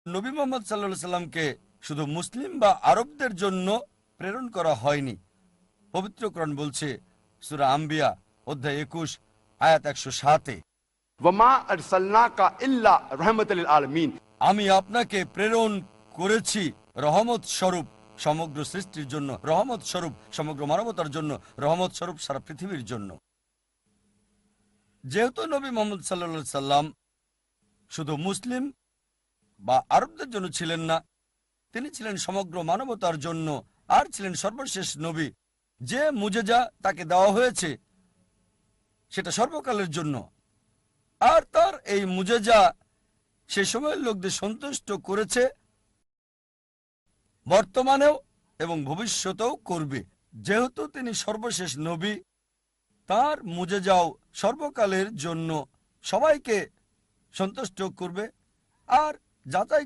নবী মোহাম্মদ সাল্লাল্লাহু সাল্লামকে শুধু মুসলিম বা আরবদের জন্য প্রেরণ করা হয়নি। পবিত্র কোরআন বলছে সূরা আম্বিয়া অধ্যায় 21 আয়াত 107-এ, वमा अरसलनाका इल्ला रहमतल लिल आलमीन। আমি আপনাকে প্রেরণ করেছি রহমত স্বরূপ সমগ্র সৃষ্টির জন্য, রহমত স্বরূপ সমগ্র মানবতার জন্য, রহমত স্বরূপ সারা পৃথিবীর জন্য। যেহেতু নবী মোহাম্মদ সাল্লাল্লাহু সাল্লাম শুধু মুসলিম বা আরবদের জন্য ছিলেন না, তিনি ছিলেন সমগ্র মানবতার জন্য আর ছিলেন সর্বশেষ নবী। যে মুজেজা তাকে দেওয়া হয়েছে সেটা সর্বকালের জন্য, আর তার এই মুজেজা সে সময়ের লোকদের সন্তুষ্ট করেছে, বর্তমানেও এবং ভবিষ্যতেও করবে। যেহেতু তিনি সর্বশেষ নবী, তার মুজেজাও সর্বকালের জন্য সবাইকে সন্তুষ্ট করবে আর যাচাই